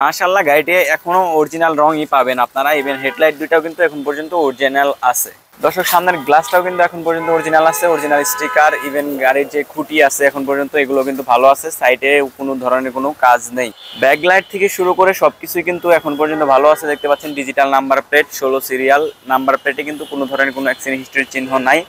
মাশাআল্লাহ গাড়িটি এখনো অরিজিনাল রংই পাবেন আপনারা। ইভেন হেডলাইট দুটাও কিন্তু এখন পর্যন্ত অরিজিনাল আছে। দর্শক সামনের গ্লাসটাও কিন্তু এখন পর্যন্ত অরিজিনাল আছে, অরিজিনাল স্টিকার। ইভেন গাড়ির যে খুঁটি আছে এখন পর্যন্ত এগুলো কিন্তু ভালো আছে, সাইডে কোনো ধরনের কোনো কাজ নেই। ব্যাকলাইট থেকে শুরু করে সবকিছুই কিন্তু এখন পর্যন্ত ভালো আছে। দেখতে পাচ্ছেন digital number plate, 16 serial number প্লেটে কিন্তু কোনো ধরনের কোনো অ্যাক্সিডেন্ট হিস্ট্রির চিহ্ন নাই।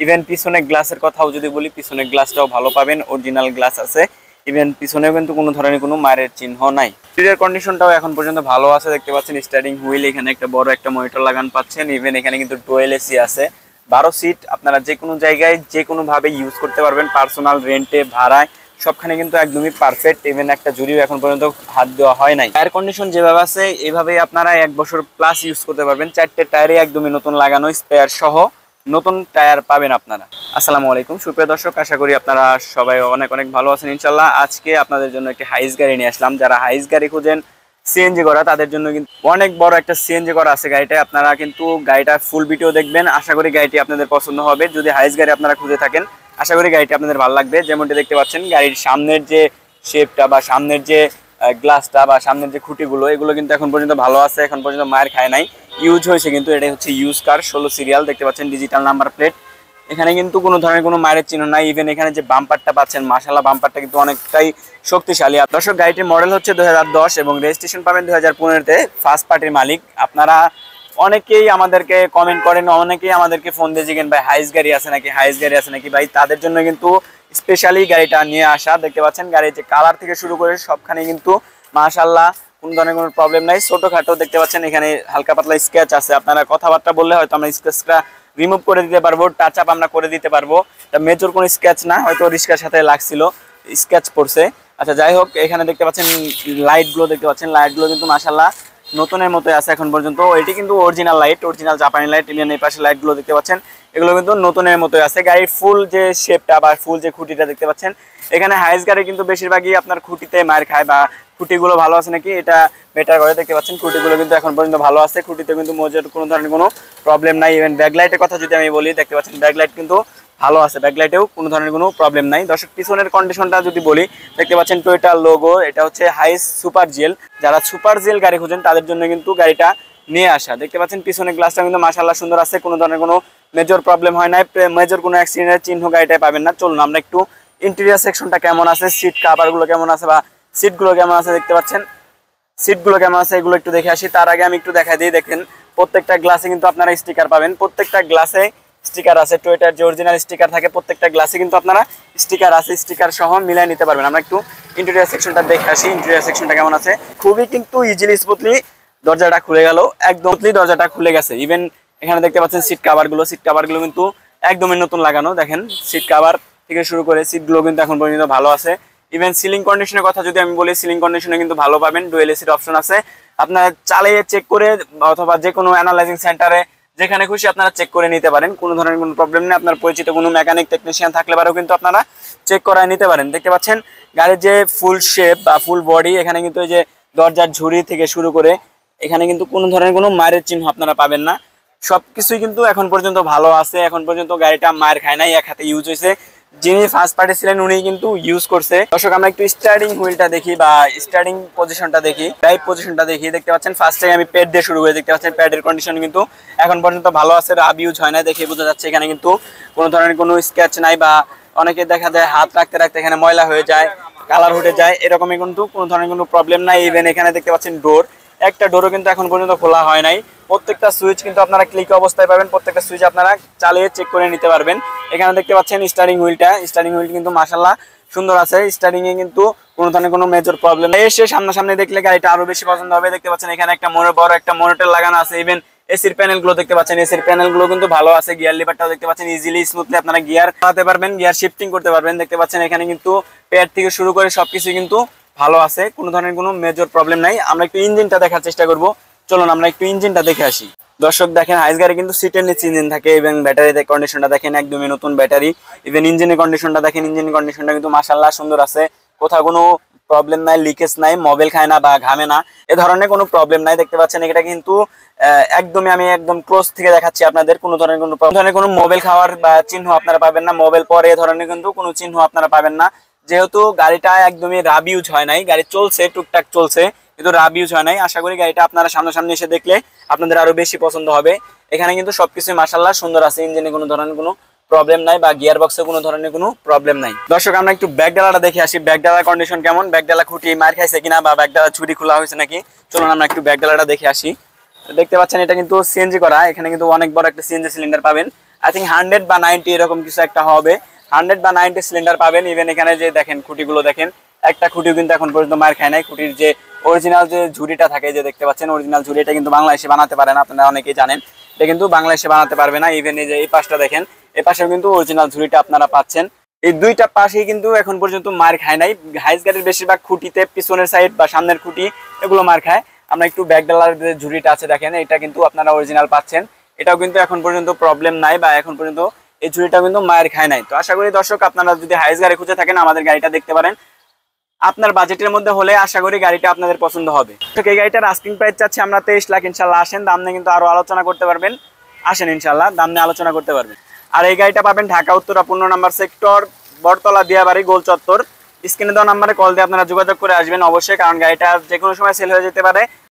ইভেন পিছনে গ্লাসের কথাও যদি বলি, পিছনের গ্লাসটাও ভালো পাবেন, অরিজিনাল গ্লাস আছে। ইভেন পিছনেও কিন্তু কোনো ধরনের কোনো মারের চিহ্ন নাই। ইন্টেরিয়র কন্ডিশনটাও এখন পর্যন্ত ভালো আছে। দেখতে পাচ্ছেন স্টার্টিং হুইল, এখানে একটা বড় একটা মনিটর লাগান পাচ্ছেন। ইভেন এখানে কিন্তু ডুয়েল এসি আছে, 12 সিট। আপনারা যে কোনো জায়গায় যে কোনো ভাবে ইউজ করতে পারবেন, পার্সোনাল, রেন্টে, ভাড়ায়, সবখানে কিন্তু একদমই পারফেক্ট। ইভেন একটা জুড়িও এখন পর্যন্ত হাত দেওয়া হয় নাই। টায়ার কন্ডিশন যেভাবে আছে এইভাবেই আপনারা 1 বছর প্লাস ইউজ করতে পারবেন। 4টে টায়ারে একদমই নতুন লাগানো, স্পেয়ার সহ নতুন টায়ার পাবেন আপনারা। আসসালামু আলাইকুম সুপ্রিয় দর্শক, আশা করি আপনারা সবাই অনেক অনেক ভালো আছেন ইনশাল্লাহ। আজকে আপনাদের জন্য একটি হাইস গাড়ি নিয়ে আসলাম। যারা হাইস গাড়ি খুঁজেন সিএনজি করা, তাদের জন্য কিন্তু অনেক বড় একটা সিএনজি করা আছে গাড়িটা। আপনারা কিন্তু গাড়িটা ফুল ভিডিও দেখবেন, আশা করি গাড়িটি আপনাদের পছন্দ হবে। যদি হাইস গাড়ি আপনারা খুঁজে থাকেন, আশা করি গাড়িটি আপনাদের ভালো লাগবে। যেমনটি দেখতে পাচ্ছেন গাড়ির সামনের যে শেপটা বা সামনের যে গ্লাসটা বা সামনের যে খুঁটিগুলো, এগুলো কিন্তু এখন পর্যন্ত ভালো আছে, এখন পর্যন্ত মায়ের খায় নাই, ইউজ হয়েছে। কিন্তু এটা হচ্ছে ইউজ কার, 16 সিরিয়াল। দেখতে পাচ্ছেন ডিজিটাল নাম্বার প্লেট, এখানে কিন্তু কোনো ধরনের কোনো মায়ের চিহ্ন নাই। ইভেন এখানে যে বাম্পারটা পাচ্ছেন, মাশাআল্লাহ বাম্পারটা কিন্তু অনেকটাই শক্তিশালী। দর্শক গাড়িটির মডেল হচ্ছে 2010 এবং রেজিস্ট্রেশন পাবেন 2015-তে। ফার্স্ট পার্টির মালিক। আপনারা অনেকেই আমাদেরকে কমেন্ট করেন, অনেকেই আমাদেরকে ফোন দিয়ে জিজ্ঞেন ভাই হাইস গাড়ি আছে নাকি, হাইস গাড়ি আছে নাকি। ভাই তাদের জন্য কিন্তু স্পেশালি গাড়িটা নিয়ে আসা। দেখতে পাচ্ছেন গাড়ির যে কালার থেকে শুরু করে সবখানে কিন্তু মাশাআল্লাহ কোনো ধরনের কোনো প্রবলেম নাই। ছোটখাটো দেখতে পাচ্ছেন এখানে হালকা পাতলা স্ক্র্যাচ আছে। আপনারা কথাবার্তা বললে হয়তো আমরা স্ক্র্যাচটা রিমুভ করে দিতে পারবো, টাচ আপ আমরা করে দিতে পারবো। এটা মেজর কোনো স্ক্র্যাচ না, হয়তো রিস্কার সাথে লাগছিল, স্ক্র্যাচ পড়ছে। আচ্ছা যাই হোক, এখানে দেখতে পাচ্ছেন লাইটগুলো, দেখতে পাচ্ছেন লাইটগুলো কিন্তু মাশাআল্লাহ নতুনের মতোই আছে এখন পর্যন্ত। এটি কিন্তু অরিজিনাল লাইট, অরিজিনাল জাপানি লাইট। ইলিয়ান এই পাশে লাইটগুলো দেখতে পাচ্ছেন, এগুলো কিন্তু নতুনের মতোই আছে। গাড়ির ফুল যে শেপটা বা ফুল যে খুঁটিটা দেখতে পাচ্ছেন, এখানে হাইস গাড়ি কিন্তু বেশিরভাগই আপনার খুঁটিতে মার খায় বা খুঁটিগুলো ভালো আছে নাকি এটা বেটার করে। দেখতে পাচ্ছেন খুঁটিগুলো কিন্তু এখন পর্যন্ত ভালো আছে, খুঁটিতে কিন্তু মজুর কোনো ধরনের কোনো প্রবলেম নাই। ইভেন ব্যাকলাইটের কথা যদি আমি বলি, দেখতে পাচ্ছেন ব্যাকলাইট কিন্তু ভালো আছে, ব্যাকলাইটেও কোনো ধরনের কোনো প্রবলেম নাই। দর্শক পিছনের কন্ডিশনটা যদি বলি, দেখতে পাচ্ছেন টয়োটার লোগো, এটা হচ্ছে হাইস সুপার জেল। যারা সুপার জেল গাড়ি খুঁজেন তাদের জন্য কিন্তু গাড়িটা নিয়ে আসা। দেখতে পাচ্ছেন পিছনের গ্লাসটা কিন্তু মাশাআল্লাহ সুন্দর আছে, কোনো ধরনের কোনো মেজর প্রবলেম হয় নাই, মেজর কোনো অ্যাক্সিডেন্টের চিহ্ন গাড়িটায় পাবেন না। চলুন আমরা একটু ইন্টেরিয়র সেকশনটা কেমন আছে, সিট কাভারগুলো কেমন আছে বা সিটগুলো কেমন আছে, দেখতে পাচ্ছেন সিটগুলো কেমন আছে এগুলো একটু দেখে আসি। তার আগে আমি একটু দেখাই দিই, দেখেন প্রত্যেকটা গ্লাসে কিন্তু আপনারা স্টিকার পাবেন, প্রত্যেকটা গ্লাসে স্টিকার আছে। টয়োটার যে অরিজিনাল স্টিকার থাকে প্রত্যেকটা গ্লাসে কিন্তু আপনারা স্টিকার আছে, স্টিকার সহ মিলাই নিতে পারবেন। আমরা একটু ইন্টেরিয়র সেকশনটা দেখে আসি, ইন্টেরিয়র সেকশনটা কেমন আছে। খুবই কিন্তু ইজিলি স্মুথলি দরজাটা খুলে গেল, একদম দরজাটা খুলে গেছে। ইভেন এখানে দেখতে পাচ্ছেন সিট কাভারগুলো, সিট কাভারগুলো কিন্তু একদমই নতুন লাগানো। দেখেন সিট কাভার থেকে শুরু করে সিটগুলো কিন্তু এখন পর্যন্ত ভালো আছে। ইভেন সিলিং কন্ডিশনের কথা যদি আমি বলি, সিলিং কন্ডিশনে কিন্তু ভালো পাবেন, ডুয়েল এসির অপশন আছে। আপনারা চালিয়ে চেক করে অথবা যে কোনো অ্যানালাইজিং সেন্টারে যেখানে খুশি আপনারা চেক করে নিতে পারেন, কোনো ধরনের কোনো প্রবলেম নেই। আপনার পরিচিত কোনো মেকানিক টেকনিশিয়ান থাকলে পারেও কিন্তু আপনারা চেক করায় নিতে পারেন। দেখতে পাচ্ছেন গাড়ির যে ফুল শেপ বা ফুল বডি, এখানে কিন্তু এই যে দরজার ঝুড়ি থেকে শুরু করে এখানে কিন্তু কোনো ধরনের কোনো মায়ের চিহ্ন আপনারা পাবেন না। সবকিছুই কিন্তু এখন পর্যন্ত ভালো আছে, এখন পর্যন্ত গাড়িটা মায়ের খায় নাই, এক হাতে ইউজ হয়েছে। যিনি ফার্স্ট পার্টি ছিলেন উনি কিন্তু ইউজ করছে। দর্শক আমরা একটু স্টার্টিং হুইলটা দেখি বা স্টার্টিং পজিশনটা দেখি, ড্রাইভ পজিশনটা দেখি। দেখতে পাচ্ছেন ফার্স্ট টাইম আমি প্যাড দিয়ে শুরু করে, দেখতে পাচ্ছেন প্যাডের কন্ডিশন কিন্তু এখন পর্যন্ত ভালো আছে, রাব ইউজ হয় না, দেখে বোঝা যাচ্ছে। এখানে কিন্তু কোনো ধরনের কোনো স্ক্র্যাচ নাই বা অনেকে দেখা যায় হাত রাখতে রাখতে এখানে ময়লা হয়ে যায়, কালার উঠে যায়, এরকমই কিন্তু কোনো ধরনের কোনো প্রবলেম নাই। ইভেন এখানে দেখতে পাচ্ছেন ডোর, একটা ডোরও কিন্তু এখন পর্যন্ত খোলা হয় নাই। প্রত্যেকটা সুইচ কিন্তু আপনারা ক্লিক অবস্থায় পাবেন, প্রত্যেকটা সুইচ আপনারা চালিয়ে চেক করে নিতে পারবেন। এখানে দেখতে পাচ্ছেন স্টারিং হুইলটা, স্টারিং হুইল কিন্তু মাশাআল্লাহ সুন্দর আছে, স্টারিং এ কিন্তু কোনো ধরনের কোনো মেজর প্রবলেম নেই। এসে সামনাসামনি দেখলে গাড়িটা আরো বেশি পছন্দ হবে। দেখতে পাচ্ছেন এখানে একটা বড় একটা মনিটর লাগানো আছে। ইভেন এসির প্যানেল গুলো দেখতে পাচ্ছেন, এসির প্যানেল গুলো কিন্তু ভালো আছে। গিয়ার লিভারটাও দেখতে পাচ্ছেন, ইজিলি স্মুথলি আপনারা গিয়ার চালাতে পারবেন, গিয়ার শিফটিং করতে পারবেন। দেখতে পাচ্ছেন এখানে কিন্তু প্যাড থেকে শুরু করে সবকিছু কিন্তু ভালো আছে, কোনো ধরনের কোনো মেজর প্রবলেম নাই। আমরা একটু ইঞ্জিনটা দেখার চেষ্টা করব, চলুন আমরা একটু ইঞ্জিনটা দেখে আসি। দর্শক দেখেন হাইস গাড়ি কিন্তু সিটের নিচে ইঞ্জিন থাকে এবং ব্যাটারিতে কন্ডিশনটা দেখেন একদমই নতুন ব্যাটারি। ইভেন ইঞ্জিনের কন্ডিশনটা দেখেন, ইঞ্জিনের কন্ডিশনটা কিন্তু মাশাআল্লাহ সুন্দর আছে, কোথাও কোনো প্রবলেম নাই, লিকেজ নাই, মোবাইল খায় না বা ঘামে না, এ ধরনের কোনো প্রবলেম নাই। দেখতে পাচ্ছেন এটা কিন্তু একদমই আমি একদম ক্লোজ থেকে দেখাচ্ছি আপনাদের, কোনো ধরনের কোনো মোবাইল খাওয়ার বা চিহ্ন আপনারা পাবেন না, মোবাইল পরে এ ধরনের কিন্তু কোনো চিহ্ন আপনারা পাবেন না। যেহেতু গাড়িটা একদমই রাব ইউজ হয় নাই, গাড়ি চলছে, টুকটাক চলছে, কিন্তু রাব ইউজ হয় নাই। আশা করি গাড়িটা আপনারা সামনাসামনি এসে দেখলে আপনাদের আরো বেশি পছন্দ হবে। এখানে কিন্তু সবকিছু মাশাআল্লাহ সুন্দর আছে, ইঞ্জিনে কোনো ধরনের কোনো প্রবলেম নাই বা গিয়ার বক্সে কোনো ধরনের কোনো প্রবলেম নাই। দর্শক আমরা একটু ব্যাক ডালাটা দেখে আসি, ব্যাক ডালার কন্ডিশন কেমন, ব্যাক ডালা খুঁটি মার খাইছে কিনা বা ব্যাক ডালা ছুরি খোলা হয়েছে নাকি। চলুন আমরা একটু ব্যাক ডালাটা দেখে আসি। দেখতে পাচ্ছেন এটা কিন্তু সিএনজি করা, এখানে কিন্তু অনেক বড় একটা সিএনজি সিলিন্ডার পাবেন। আই থিঙ্ক 100 বা 90 এরকম কিছু একটা হবে, 100 বা 90 সিলিন্ডার পাবেন। ইভেন এখানে যে দেখেন খুঁটিগুলো দেখেন, একটা খুঁটিও কিন্তু এখন পর্যন্ত মার খায় নাই। খুঁটির যে অরিজিনাল যে ঝুড়িটা থাকে, যে দেখতে পাচ্ছেন অরিজিনাল ঝুড়ি, এটা কিন্তু বাংলাদেশে বানাতে পারে না, আপনারা অনেকেই জানেন। এটা কিন্তু বাংলাদেশে বানাতে পারবে না। ইভেন এই যে এই পাশটা দেখেন, এই পাশেও কিন্তু অরিজিনাল ঝুড়িটা আপনারা পাচ্ছেন। এই দুইটা পাশেই কিন্তু এখন পর্যন্ত মার খায় নাই। হাইস গাড়ির বেশিরভাগ খুঁটিতে পিছনের সাইড বা সামনের খুঁটি এগুলো মার খায়। আমরা একটু ব্যাক ডালার যে ঝুড়িটা আছে দেখেন, এটা কিন্তু আপনারা অরিজিনাল পাচ্ছেন। এটাও কিন্তু এখন পর্যন্ত প্রবলেম নাই বা এখন পর্যন্ত এই ঝুড়িটাও কিন্তু মায়ের খায় নাই। তো আশা করি দর্শক আপনারা যদি হাইস গাড়ি খুঁজে থাকেন আমাদের গাড়িটা দেখতে পারেন। আপনার বাজেটের মধ্যে হলে আশা করি গাড়িটা আপনাদের পছন্দ হবে। তো এই গাড়িটার আস্কিং প্রাইস চাচ্ছি আমরা 23 লাখ। ইনশাল্লাহ আসেন, দাম নিয়ে কিন্তু আরো আলোচনা করতে পারবেন। আসেন ইনশাল্লাহ দাম নিয়ে আলোচনা করতে পারবেন। আর এই গাড়িটা পাবেন ঢাকা উত্তরা 15 নম্বর সেক্টর, বটতলা, দিয়াবাড়ি, গোল চত্বর। স্ক্রিনে দেওয়া নাম্বারে কল দিয়ে আপনারা যোগাযোগ করে আসবেন অবশ্যই, কারণ গাড়িটা যে কোনো সময় সেল হয়ে যেতে পারে।